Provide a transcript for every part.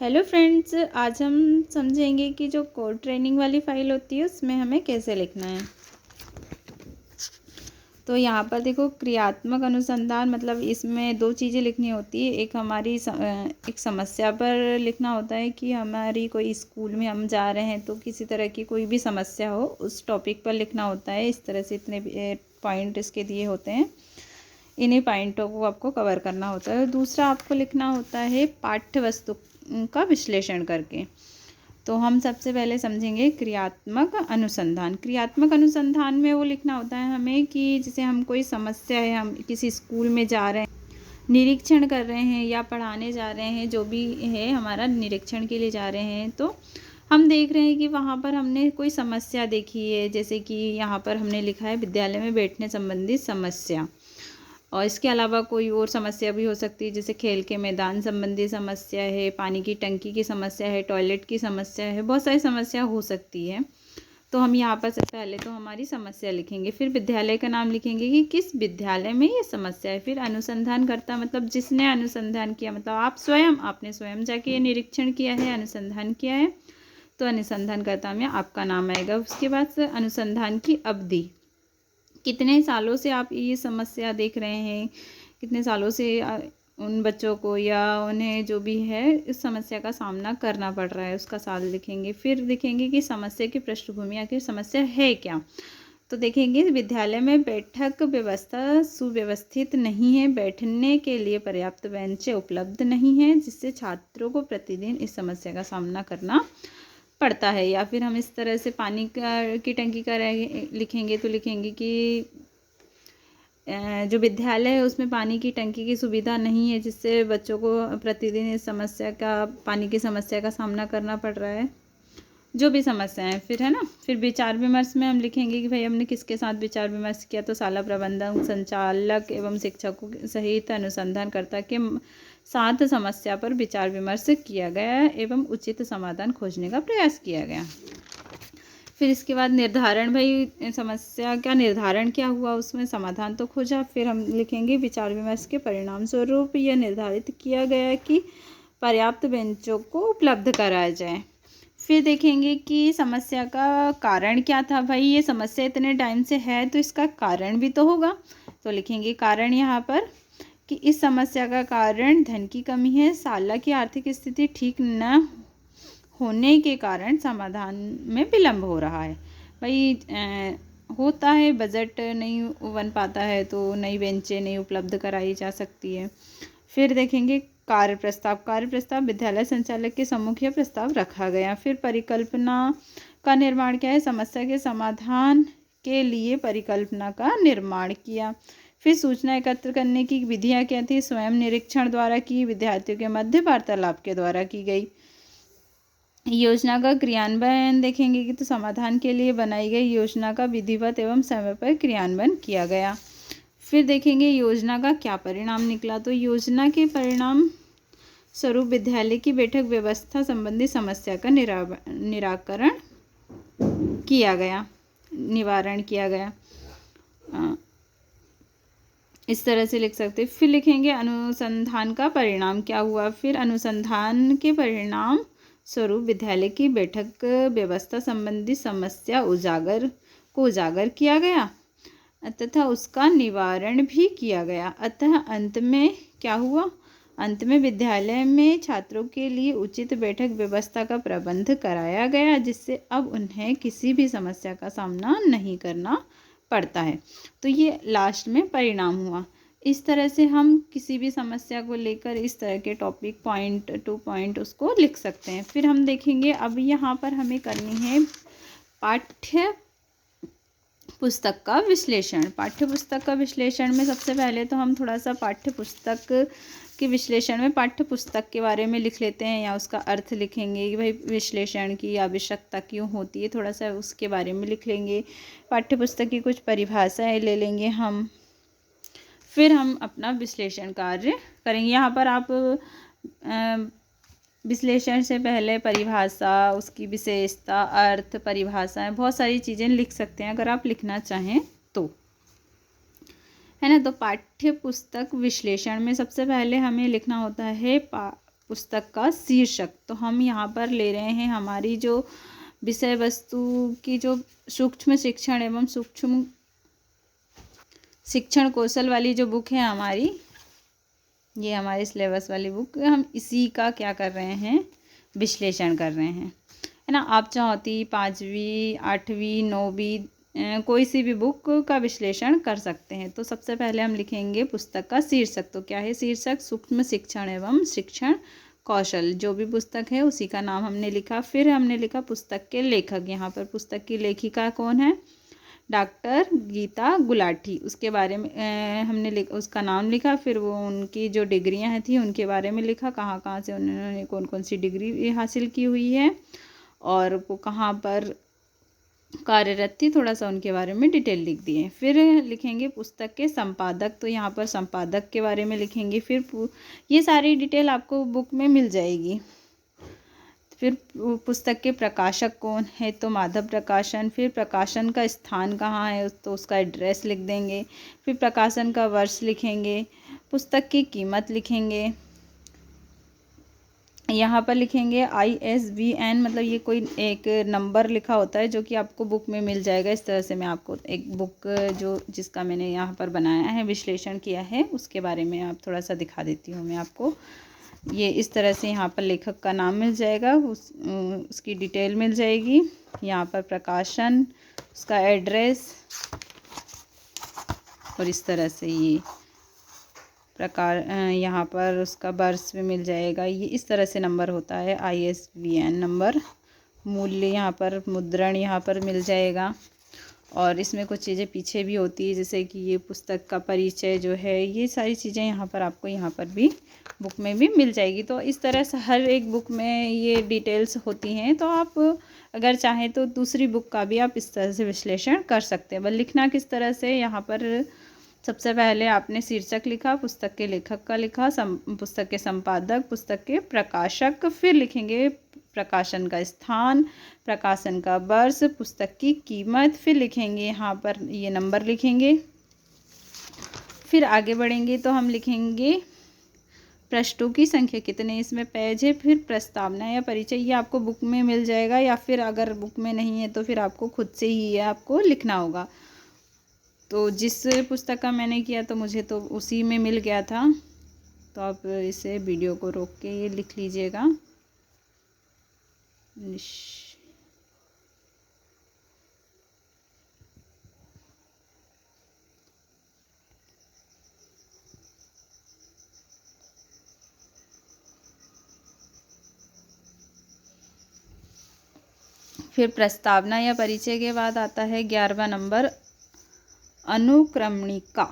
Hello friends, आज हम समझेंगे कि जो कोड ट्रेनिंग वाली फ़ाइल होती है उसमें हमें कैसे लिखना है। तो यहाँ पर देखो, क्रियात्मक अनुसंधान मतलब इसमें दो चीज़ें लिखनी होती है। एक हमारी एक समस्या पर लिखना होता है कि हमारी कोई स्कूल में हम जा रहे हैं तो किसी तरह की कोई भी समस्या हो उस टॉपिक पर लिखना होता है। इस तरह से इतने पॉइंट इसके दिए होते हैं, इन्हीं पॉइंटों को आपको कवर करना होता है। दूसरा आपको लिखना होता है पाठ्य वस्तु का विश्लेषण करके। तो हम सबसे पहले समझेंगे क्रियात्मक अनुसंधान। क्रियात्मक अनुसंधान में वो लिखना होता है हमें कि जैसे हम कोई समस्या है, हम किसी स्कूल में जा रहे हैं, निरीक्षण कर रहे हैं या पढ़ाने जा रहे हैं, जो भी है हमारा निरीक्षण के लिए जा रहे हैं, तो हम देख रहे हैं कि वहाँ पर हमने कोई समस्या देखी है। जैसे कि यहाँ पर हमने लिखा है विद्यालय में बैठने संबंधी समस्या, और इसके अलावा कोई और समस्या भी हो सकती है, जैसे खेल के मैदान संबंधी समस्या है, पानी की टंकी की समस्या है, टॉयलेट की समस्या है, बहुत सारी समस्या हो सकती है। तो हम यहाँ पर सबसे पहले तो हमारी समस्या लिखेंगे, फिर विद्यालय का नाम लिखेंगे कि किस विद्यालय में ये समस्या है। फिर अनुसंधानकर्ता मतलब जिसने अनुसंधान किया, मतलब आपने स्वयं जाके ये निरीक्षण किया है, अनुसंधान किया है, तो अनुसंधानकर्ता में आपका नाम आएगा। उसके बाद अनुसंधान की अवधि, कितने सालों से आप ये समस्या देख रहे हैं, कितने सालों से उन बच्चों को या उन्हें जो भी है इस समस्या का सामना करना पड़ रहा है, उसका साल लिखेंगे। फिर देखेंगे कि समस्या की पृष्ठभूमि, आखिर समस्या है क्या। तो देखेंगे विद्यालय में बैठक व्यवस्था सुव्यवस्थित नहीं है, बैठने के लिए पर्याप्त बेंचें उपलब्ध नहीं हैं, जिससे छात्रों को प्रतिदिन इस समस्या का सामना करना पड़ता है। या फिर हम इस तरह से पानी की टंकी का लिखेंगे, तो लिखेंगे कि जो विद्यालय है उसमें पानी की टंकी की सुविधा नहीं है, जिससे बच्चों को प्रतिदिन इस समस्या का, पानी की समस्या का सामना करना पड़ रहा है। जो भी समस्या है, फिर है ना, फिर विचार विमर्श में हम लिखेंगे कि भाई हमने किसके साथ विचार विमर्श किया, तो शाला प्रबंधक, संचालक एवं शिक्षकों सहित अनुसंधानकर्ता के साथ समस्या पर विचार विमर्श किया गया एवं उचित समाधान खोजने का प्रयास किया गया। फिर इसके बाद निर्धारण, भाई समस्या का निर्धारण क्या हुआ, उसमें समाधान तो खोजा। फिर हम लिखेंगे विचार विमर्श के परिणाम स्वरूप यह निर्धारित किया गया कि पर्याप्त बेंचों को उपलब्ध कराया जाए। फिर देखेंगे कि समस्या का कारण क्या था। भाई ये समस्या इतने टाइम से है तो इसका कारण भी तो होगा, तो लिखेंगे कारण यहाँ पर कि इस समस्या का कारण धन की कमी है, शाला की आर्थिक स्थिति ठीक न होने के कारण समाधान में विलम्ब हो रहा है। भाई होता है, बजट नहीं बन पाता है तो नई बेंचें नहीं उपलब्ध कराई जा सकती है। फिर देखेंगे कार्य प्रस्ताव। कार्य प्रस्ताव विद्यालय संचालक के सम्मुख यह प्रस्ताव रखा गया। फिर परिकल्पना का निर्माण क्या है, समस्या के समाधान के लिए परिकल्पना का निर्माण किया। फिर सूचना एकत्र करने की विधियाँ क्या थी, स्वयं निरीक्षण द्वारा की, विद्यार्थियों के मध्य वार्तालाप के द्वारा की गई। योजना का क्रियान्वयन देखेंगे कि तो समाधान के लिए बनाई गई योजना का विधिवत एवं समय पर क्रियान्वयन किया गया। फिर देखेंगे योजना का क्या परिणाम निकला, तो योजना के परिणाम स्वरूप विद्यालय की बैठक व्यवस्था संबंधी समस्या का निराकरण किया गया, निवारण किया गया। इस तरह से लिख सकते। फिर लिखेंगे अनुसंधान का परिणाम क्या हुआ। फिर अनुसंधान के परिणाम स्वरूप विद्यालय की बैठक व्यवस्था संबंधी समस्या उजागर किया गया तथा उसका निवारण भी किया गया। अतः अंत में क्या हुआ, अंत में विद्यालय में छात्रों के लिए उचित बैठक व्यवस्था का प्रबंध कराया गया, जिससे अब उन्हें किसी भी समस्या का सामना नहीं करना पड़ता है। तो ये लास्ट में परिणाम हुआ। इस तरह से हम किसी भी समस्या को लेकर इस तरह के टॉपिक पॉइंट टू पॉइंट उसको लिख सकते हैं। फिर हम देखेंगे अब यहाँ पर हमें करनी है पाठ्य पुस्तक का विश्लेषण। पाठ्य पुस्तक का विश्लेषण में सबसे पहले तो हम थोड़ा सा पाठ्य पुस्तक के विश्लेषण में पाठ्य पुस्तक के बारे में लिख लेते हैं, या उसका अर्थ लिखेंगे कि भाई विश्लेषण की आवश्यकता क्यों होती है, थोड़ा सा उसके बारे में लिख लेंगे। पाठ्य पुस्तक की कुछ परिभाषाएं ले लेंगे हम। फिर हम अपना विश्लेषण कार्य करेंगे। यहाँ पर आप विश्लेषण से पहले परिभाषा, उसकी विशेषता, अर्थ, परिभाषाएं, बहुत सारी चीज़ें लिख सकते हैं अगर आप लिखना चाहें तो, है ना। तो पाठ्य पुस्तक विश्लेषण में सबसे पहले हमें लिखना होता है पुस्तक का शीर्षक। तो हम यहाँ पर ले रहे हैं हमारी जो विषय वस्तु की जो सूक्ष्म शिक्षण एवं सूक्ष्म शिक्षण कौशल वाली जो बुक है हमारी, ये हमारे सिलेबस वाली बुक, हम इसी का क्या कर रहे हैं, विश्लेषण कर रहे हैं, है ना। आप चाहती 5वीं 8वीं 9वीं कोई सी भी बुक का विश्लेषण कर सकते हैं। तो सबसे पहले हम लिखेंगे पुस्तक का शीर्षक। तो क्या है शीर्षक, सूक्ष्म शिक्षण एवं शिक्षण कौशल। जो भी पुस्तक है उसी का नाम हमने लिखा। फिर हमने लिखा पुस्तक के लेखक। यहाँ पर पुस्तक की लेखिका कौन है, डॉक्टर गीता गुलाटी। उसके बारे में हमने उसका नाम लिखा। फिर वो उनकी जो डिग्रियां थी उनके बारे में लिखा, कहाँ कहाँ से उन्होंने कौन कौन सी डिग्री हासिल की हुई है और वो कहाँ पर कार्यरत थी, थोड़ा सा उनके बारे में डिटेल लिख दिए। फिर लिखेंगे पुस्तक के संपादक। तो यहाँ पर संपादक के बारे में लिखेंगे। फिर ये सारी डिटेल आपको बुक में मिल जाएगी। फिर पुस्तक के प्रकाशक कौन है, तो माधव प्रकाशन। फिर प्रकाशन का स्थान कहाँ है, तो उसका एड्रेस लिख देंगे। फिर प्रकाशन का वर्ष लिखेंगे। पुस्तक की कीमत लिखेंगे। यहाँ पर लिखेंगे ISBN, मतलब ये कोई एक नंबर लिखा होता है जो कि आपको बुक में मिल जाएगा। इस तरह से मैं आपको एक बुक जो जिसका मैंने यहाँ पर बनाया है, विश्लेषण किया है, उसके बारे में आप थोड़ा सा दिखा देती हूँ मैं आपको। ये इस तरह से यहाँ पर लेखक का नाम मिल जाएगा, उसकी डिटेल मिल जाएगी। यहाँ पर प्रकाशन, उसका एड्रेस, और इस तरह से ये प्रकार यहाँ पर उसका वर्ष भी मिल जाएगा। ये इस तरह से नंबर होता है ISBN नंबर। मूल्य यहाँ पर, मुद्रण यहाँ पर मिल जाएगा। और इसमें कुछ चीज़ें पीछे भी होती है, जैसे कि ये पुस्तक का परिचय जो है, ये सारी चीज़ें यहाँ पर आपको यहाँ पर भी बुक में भी मिल जाएगी। तो इस तरह से हर एक बुक में ये डिटेल्स होती हैं। तो आप अगर चाहें तो दूसरी बुक का भी आप इस तरह से विश्लेषण कर सकते हैं। बस लिखना किस तरह से, यहाँ पर सबसे पहले आपने शीर्षक लिखा, पुस्तक के लेखक का लिखा, पुस्तक के संपादक, पुस्तक के प्रकाशक, फिर लिखेंगे प्रकाशन का स्थान, प्रकाशन का वर्ष, पुस्तक की कीमत, फिर लिखेंगे यहाँ पर ये नंबर लिखेंगे। फिर आगे बढ़ेंगे तो हम लिखेंगे पृष्ठों की संख्या, कितने इसमें पेज है। फिर प्रस्तावना या परिचय, ये आपको बुक में मिल जाएगा, या फिर अगर बुक में नहीं है तो फिर आपको खुद से ही आपको लिखना होगा। तो जिस पुस्तक का मैंने किया तो मुझे तो उसी में मिल गया था। तो आप इसे वीडियो को रोक के ये लिख लीजिएगा। फिर प्रस्तावना या परिचय के बाद आता है 11वां नंबर, अनुक्रमणिका।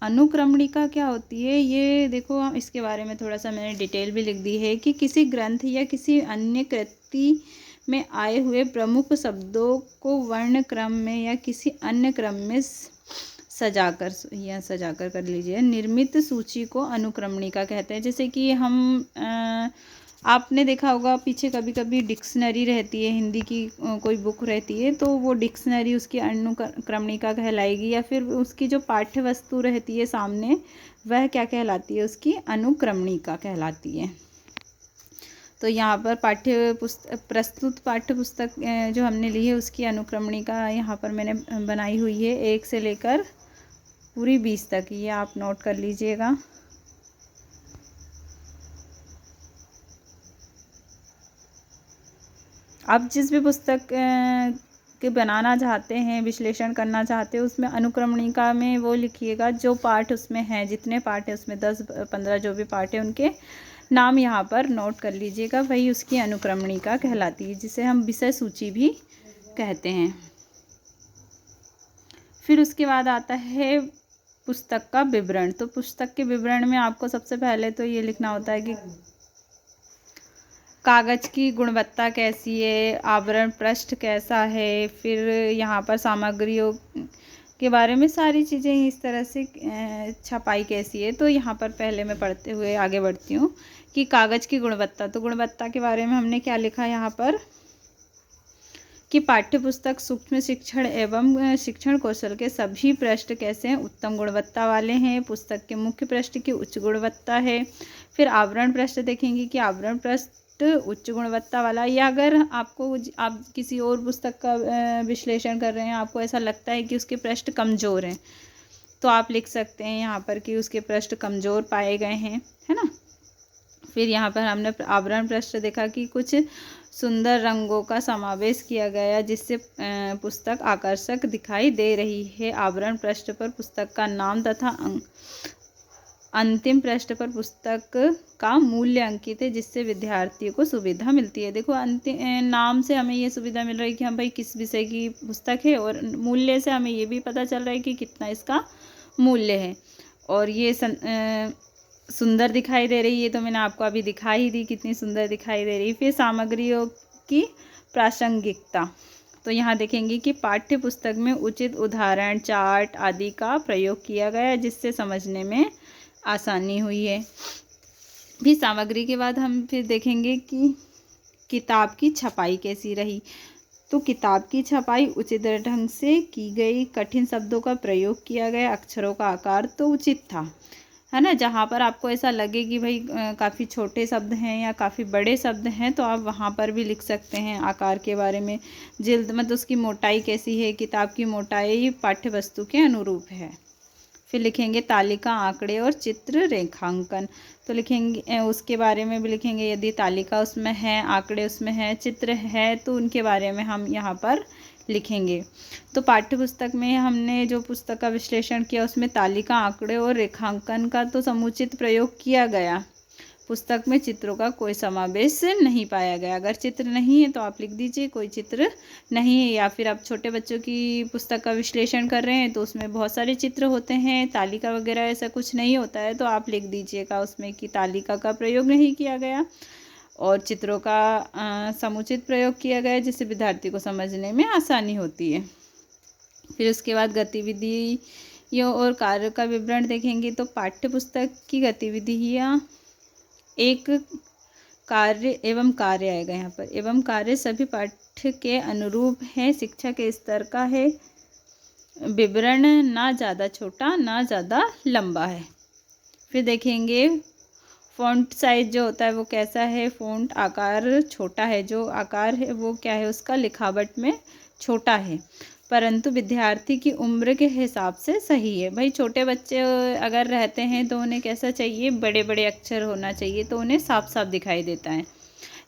अनुक्रमणिका क्या होती है, ये देखो इसके बारे में थोड़ा सा मैंने डिटेल भी लिख दी है कि किसी ग्रंथ या किसी अन्य कृति में आए हुए प्रमुख शब्दों को वर्ण क्रम में या किसी अन्य क्रम में सजाकर कर लीजिए निर्मित सूची को अनुक्रमणिका कहते हैं। जैसे कि हम आपने देखा होगा पीछे कभी कभी डिक्शनरी रहती है, हिंदी की कोई बुक रहती है, तो वो डिक्शनरी उसकी अनुक्रमणिका कहलाएगी। या फिर उसकी जो पाठ्य वस्तु रहती है सामने, वह क्या कहलाती है, उसकी अनुक्रमणिका कहलाती है। तो यहाँ पर प्रस्तुत पाठ्य पुस्तक जो हमने ली है उसकी अनुक्रमणिका यहाँ पर मैंने बनाई हुई है 1 से लेकर पूरी 20 तक। ये आप नोट कर लीजिएगा। आप जिस भी पुस्तक के बनाना चाहते हैं, विश्लेषण करना चाहते हैं, उसमें अनुक्रमणिका में वो लिखिएगा जो पाठ उसमें हैं, जितने पाठ हैं उसमें 10-15 जो भी पाठ हैं उनके नाम यहाँ पर नोट कर लीजिएगा। वही उसकी अनुक्रमणिका कहलाती है, जिसे हम विषय सूची भी कहते हैं। फिर उसके बाद आता है पुस्तक का विवरण। तो पुस्तक के विवरण में आपको सबसे पहले तो ये लिखना होता है कि कागज़ की गुणवत्ता कैसी है, आवरण पृष्ठ कैसा है, फिर यहाँ पर सामग्रियों के बारे में सारी चीज़ें इस तरह से, छपाई कैसी है। तो यहाँ पर पहले मैं पढ़ते हुए आगे बढ़ती हूँ कि कागज़ की गुणवत्ता। तो गुणवत्ता के बारे में हमने क्या लिखा यहाँ पर कि पाठ्यपुस्तक सूक्ष्म शिक्षण एवं शिक्षण कौशल के सभी पृष्ठ कैसे हैं, उत्तम गुणवत्ता वाले हैं। पुस्तक के मुख्य पृष्ठ की उच्च गुणवत्ता है। फिर आवरण पृष्ठ देखेंगे कि आवरण पृष्ठ उच्च गुणवत्ता वाला, या अगर आप किसी और पुस्तक का विश्लेषण कर रहे हैं, आपको ऐसा लगता है कि उसके पृष्ठ कमज़ोर हैं, तो आप लिख सकते हैं यहाँ पर कि उसके पृष्ठ कमज़ोर पाए गए हैं, है ना। फिर यहाँ पर हमने आवरण पृष्ठ देखा कि कुछ सुंदर रंगों का समावेश किया गया जिससे पुस्तक आकर्षक दिखाई दे रही है। आवरण पृष्ठ पर पुस्तक का नाम तथा अंतिम पृष्ठ पर पुस्तक का मूल्य अंकित है जिससे विद्यार्थियों को सुविधा मिलती है। देखो, अंतिम नाम से हमें ये सुविधा मिल रही है कि हम भाई किस विषय की पुस्तक है, और मूल्य से हमें ये भी पता चल रहा है कि कितना इसका मूल्य है। और ये सुंदर दिखाई दे रही है, तो मैंने आपको अभी दिखाई ही दी कितनी सुंदर दिखाई दे रही है। फिर सामग्रियों की प्रासंगिकता, तो यहाँ देखेंगे कि पाठ्य पुस्तक में उचित उदाहरण, चार्ट आदि का प्रयोग किया गया जिससे समझने में आसानी हुई है। फिर सामग्री के बाद हम फिर देखेंगे कि किताब की छपाई कैसी रही। तो किताब की छपाई उचित ढंग से की गई, कठिन शब्दों का प्रयोग किया गया, अक्षरों का आकार तो उचित था, है ना। जहाँ पर आपको ऐसा लगे कि भाई काफ़ी छोटे शब्द हैं या काफ़ी बड़े शब्द हैं, तो आप वहाँ पर भी लिख सकते हैं आकार के बारे में। जिल्द मतलब उसकी मोटाई कैसी है, किताब की मोटाई पाठ्य वस्तु के अनुरूप है। फिर लिखेंगे तालिका, आंकड़े और चित्र रेखांकन, तो लिखेंगे उसके बारे में भी लिखेंगे। यदि तालिका उसमें है, आंकड़े उसमें है, चित्र है, तो उनके बारे में हम यहाँ पर लिखेंगे। तो पाठ्यपुस्तक में हमने जो पुस्तक का विश्लेषण किया उसमें तालिका, आंकड़े और रेखांकन का तो समुचित प्रयोग किया गया। पुस्तक में चित्रों का कोई समावेश नहीं पाया गया। अगर चित्र नहीं है तो आप लिख दीजिए कोई चित्र नहीं है, या फिर आप छोटे बच्चों की पुस्तक का विश्लेषण कर रहे हैं तो उसमें बहुत सारे चित्र होते हैं, तालिका वगैरह ऐसा कुछ नहीं होता है, तो आप लिख दीजिएगा उसमें कि तालिका का प्रयोग नहीं किया गया और चित्रों का समुचित प्रयोग किया गया जिससे विद्यार्थी को समझने में आसानी होती है। फिर उसके बाद गतिविधियों और कार्य का विवरण देखेंगे। तो पाठ्यपुस्तक की गतिविधियाँ एक कार्य एवं कार्य आएगा यहाँ पर, एवं कार्य सभी पाठ्य के अनुरूप है, शिक्षा के स्तर का है, विवरण ना ज़्यादा छोटा ना ज़्यादा लंबा है। फिर देखेंगे फ़ॉन्ट साइज जो होता है वो कैसा है, फ़ॉन्ट आकार छोटा है, जो आकार है वो क्या है, उसका लिखावट में छोटा है, परंतु विद्यार्थी की उम्र के हिसाब से सही है। भाई छोटे बच्चे अगर रहते हैं तो उन्हें कैसा चाहिए, बड़े बड़े अक्षर होना चाहिए, तो उन्हें साफ साफ दिखाई देता है।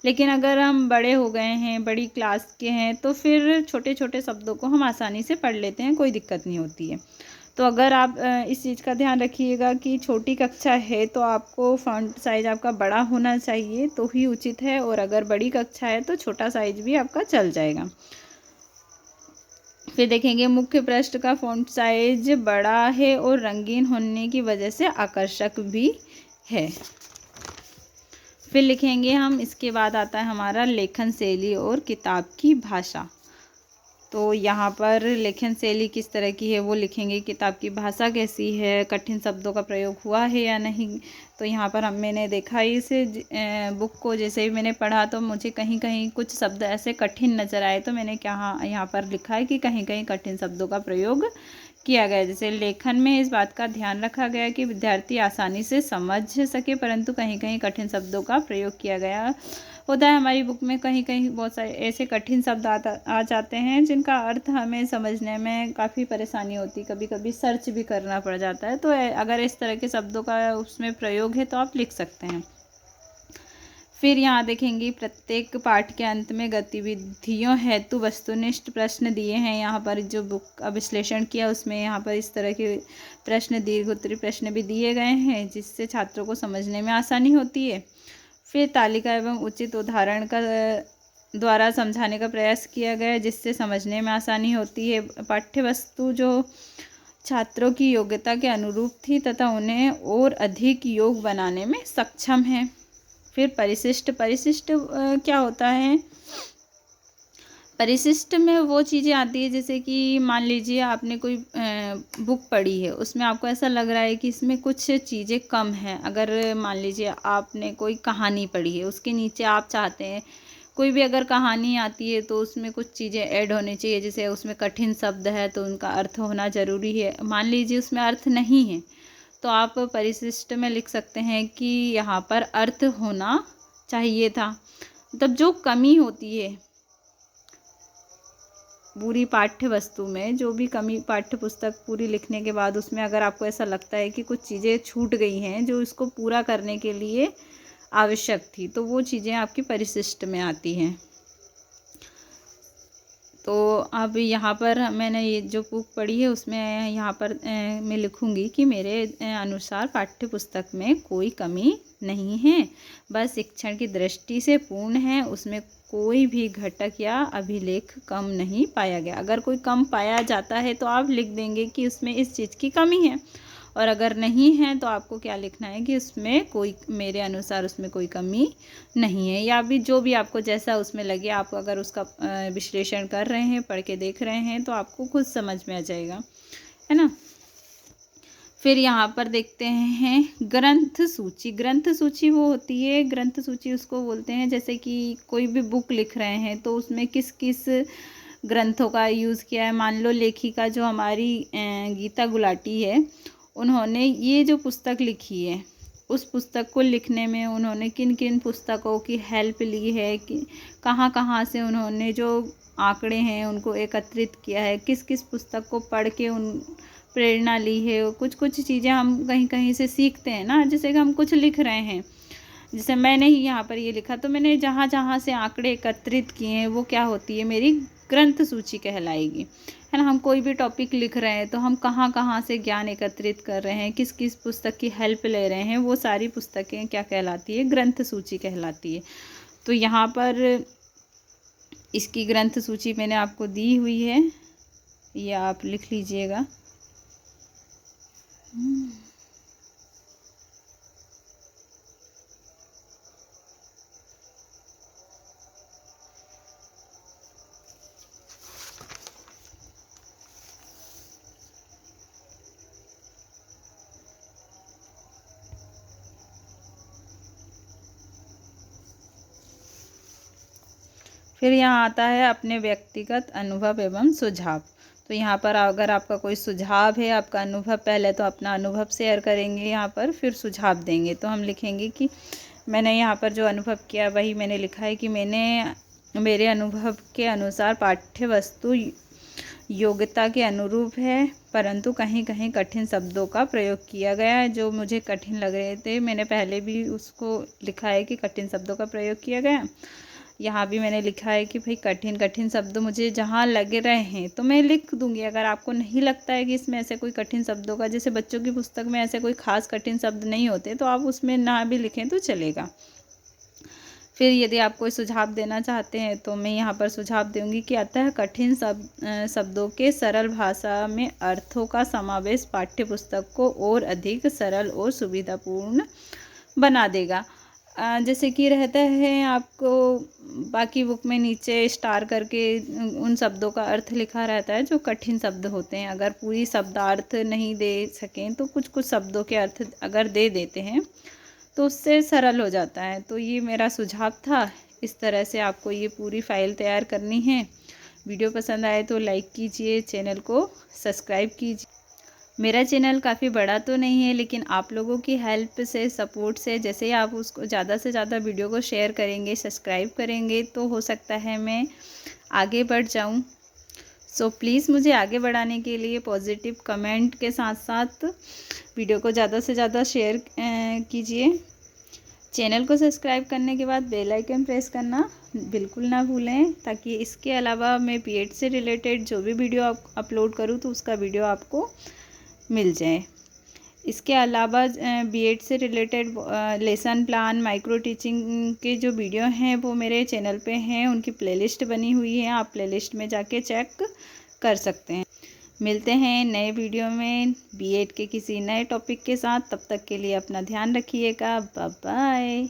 लेकिन अगर हम बड़े हो गए हैं, बड़ी क्लास के हैं, तो फिर छोटे छोटे शब्दों को हम आसानी से पढ़ लेते हैं, कोई दिक्कत नहीं होती है। तो अगर आप इस चीज़ का ध्यान रखिएगा कि छोटी कक्षा है तो आपको फ़ॉन्ट साइज़ आपका बड़ा होना चाहिए तो ही उचित है, और अगर बड़ी कक्षा है तो छोटा साइज भी आपका चल जाएगा। फिर देखेंगे मुख्य पृष्ठ का फ़ॉन्ट साइज बड़ा है और रंगीन होने की वजह से आकर्षक भी है। फिर लिखेंगे हम, इसके बाद आता है हमारा लेखन शैली और किताब की भाषा। तो यहाँ पर लेखन शैली किस तरह की है वो लिखेंगे, किताब की भाषा कैसी है, कठिन शब्दों का प्रयोग हुआ है या नहीं। तो यहाँ पर मैंने देखा इस बुक को जैसे ही मैंने पढ़ा तो मुझे कहीं कहीं कुछ शब्द ऐसे कठिन नज़र आए, तो मैंने क्या यहाँ पर लिखा है कि कहीं कहीं कठिन शब्दों का प्रयोग किया गया। जैसे लेखन में इस बात का ध्यान रखा गया कि विद्यार्थी आसानी से समझ सके, परंतु कहीं कहीं कठिन शब्दों का प्रयोग किया गया होता है। हमारी बुक में कहीं कहीं बहुत सारे ऐसे कठिन शब्द आ जाते हैं जिनका अर्थ हमें समझने में काफ़ी परेशानी होती है, कभी कभी सर्च भी करना पड़ जाता है। तो अगर इस तरह के शब्दों का उसमें प्रयोग है तो आप लिख सकते हैं। फिर यहाँ देखेंगे प्रत्येक पाठ के अंत में गतिविधियों हेतु वस्तुनिष्ठ प्रश्न दिए हैं। यहाँ पर जो बुक का विश्लेषण किया उसमें यहाँ पर इस तरह के प्रश्न, दीर्घोत्तरी प्रश्न भी दिए गए हैं जिससे छात्रों को समझने में आसानी होती है। फिर तालिका एवं उचित उदाहरण का द्वारा समझाने का प्रयास किया गया जिससे समझने में आसानी होती है। पाठ्य वस्तु जो छात्रों की योग्यता के अनुरूप थी तथा उन्हें और अधिक योग बनाने में सक्षम है। फिर परिशिष्ट क्या होता है, परिशिष्ट में वो चीज़ें आती है जैसे कि मान लीजिए आपने कोई बुक पढ़ी है, उसमें आपको ऐसा लग रहा है कि इसमें कुछ चीज़ें कम हैं। अगर मान लीजिए आपने कोई कहानी पढ़ी है, उसके नीचे आप चाहते हैं कोई भी अगर कहानी आती है तो उसमें कुछ चीज़ें ऐड होनी चाहिए, जैसे उसमें कठिन शब्द है तो उनका अर्थ होना ज़रूरी है। मान लीजिए उसमें अर्थ नहीं है तो आप परिशिष्ट में लिख सकते हैं कि यहाँ पर अर्थ होना चाहिए था। मतलब जो कमी होती है पूरी पाठ्य वस्तु में, जो भी कमी पाठ्य पुस्तक पूरी लिखने के बाद उसमें अगर आपको ऐसा लगता है कि कुछ चीज़ें छूट गई हैं जो इसको पूरा करने के लिए आवश्यक थी, तो वो चीज़ें आपकी परिशिष्ट में आती हैं। तो अब यहाँ पर मैंने ये जो बुक पढ़ी है उसमें यहाँ पर मैं लिखूँगी कि मेरे अनुसार पाठ्य पुस्तक में कोई कमी नहीं है, बस शिक्षण की दृष्टि से पूर्ण है, उसमें कोई भी घटक या अभिलेख कम नहीं पाया गया। अगर कोई कम पाया जाता है तो आप लिख देंगे कि उसमें इस चीज़ की कमी है, और अगर नहीं है तो आपको क्या लिखना है कि उसमें कोई, मेरे अनुसार उसमें कोई कमी नहीं है, या भी जो भी आपको जैसा उसमें लगे। आप अगर उसका विश्लेषण कर रहे हैं, पढ़ के देख रहे हैं, तो आपको खुद समझ में आ जाएगा, है ना। फिर यहाँ पर देखते हैं ग्रंथ सूची। ग्रंथ सूची वो होती है, ग्रंथ सूची उसको बोलते हैं, जैसे कि कोई भी बुक लिख रहे हैं तो उसमें किस किस ग्रंथों का यूज़ किया है। मान लो लेखिका जो हमारी गीता गुलाटी है, उन्होंने ये जो पुस्तक लिखी है, उस पुस्तक को लिखने में उन्होंने किन किन पुस्तकों की हेल्प ली है, कि कहाँ कहाँ से उन्होंने जो आंकड़े हैं उनको एकत्रित किया है, किस किस पुस्तक को पढ़ के उन प्रेरणा ली है। कुछ कुछ चीज़ें हम कहीं कहीं से सीखते हैं ना, जैसे कि हम कुछ लिख रहे हैं, जैसे मैंने ही यहाँ पर ये लिखा, तो मैंने जहाँ जहाँ से आंकड़े एकत्रित किए हैं वो क्या होती है, मेरी ग्रंथ सूची कहलाएगी, है ना। हम कोई भी टॉपिक लिख रहे हैं तो हम कहाँ कहाँ से ज्ञान एकत्रित कर रहे हैं, किस किस पुस्तक की हेल्प ले रहे हैं, वो सारी पुस्तकें क्या कहलाती है, ग्रंथ सूची कहलाती है। तो यहाँ पर इसकी ग्रंथ सूची मैंने आपको दी हुई है, ये आप लिख लीजिएगा। फिर यहाँ आता है अपने व्यक्तिगत अनुभव एवं सुझाव। तो यहाँ पर अगर आपका कोई सुझाव है, आपका अनुभव, पहले तो अपना अनुभव शेयर करेंगे यहाँ पर, फिर सुझाव देंगे। तो हम लिखेंगे कि मैंने यहाँ पर जो अनुभव किया वही मैंने लिखा है कि मेरे अनुभव के अनुसार पाठ्य वस्तु योग्यता के अनुरूप है, परंतु कहीं कहीं कठिन शब्दों का प्रयोग किया गया है जो मुझे कठिन लग रहे थे। मैंने पहले भी उसको लिखा है कि कठिन शब्दों का प्रयोग किया गया। यहाँ भी मैंने लिखा है कि भाई कठिन कठिन शब्द मुझे जहाँ लग रहे हैं तो मैं लिख दूँगी। अगर आपको नहीं लगता है कि इसमें ऐसे कोई कठिन शब्दों का, जैसे बच्चों की पुस्तक में ऐसे कोई खास कठिन शब्द नहीं होते, तो आप उसमें ना भी लिखें तो चलेगा। फिर यदि आप कोई सुझाव देना चाहते हैं तो मैं यहाँ पर सुझाव दूंगी कि अतः कठिन शब्दों के सरल भाषा में अर्थों का समावेश पाठ्य पुस्तक को और अधिक सरल और सुविधापूर्ण बना देगा। जैसे कि रहता है आपको बाकी बुक में नीचे स्टार करके उन शब्दों का अर्थ लिखा रहता है जो कठिन शब्द होते हैं। अगर पूरी शब्दार्थ नहीं दे सकें तो कुछ कुछ शब्दों के अर्थ अगर दे देते हैं तो उससे सरल हो जाता है। तो ये मेरा सुझाव था। इस तरह से आपको ये पूरी फाइल तैयार करनी है। वीडियो पसंद आए तो लाइक कीजिए, चैनल को सब्सक्राइब कीजिए। मेरा चैनल काफ़ी बड़ा तो नहीं है, लेकिन आप लोगों की हेल्प से, सपोर्ट से, जैसे ही आप उसको ज़्यादा से ज़्यादा वीडियो को शेयर करेंगे, सब्सक्राइब करेंगे, तो हो सकता है मैं आगे बढ़ जाऊं। सो प्लीज़ मुझे आगे बढ़ाने के लिए पॉजिटिव कमेंट के साथ साथ वीडियो को ज़्यादा से ज़्यादा शेयर कीजिए। चैनल को सब्सक्राइब करने के बाद बेल आइकन प्रेस करना बिल्कुल ना भूलें, ताकि इसके अलावा मैं बीएड से रिलेटेड जो भी वीडियो अपलोड करूँ तो उसका वीडियो आपको मिल जाए। इसके अलावा बीएड से related lesson plan, micro teaching के जो वीडियो हैं वो मेरे चैनल पे हैं, उनकी प्लेलिस्ट बनी हुई है, आप प्लेलिस्ट में जाके चेक कर सकते हैं। मिलते हैं नए वीडियो में बीएड के किसी नए टॉपिक के साथ। तब तक के लिए अपना ध्यान रखिएगा। Bye bye.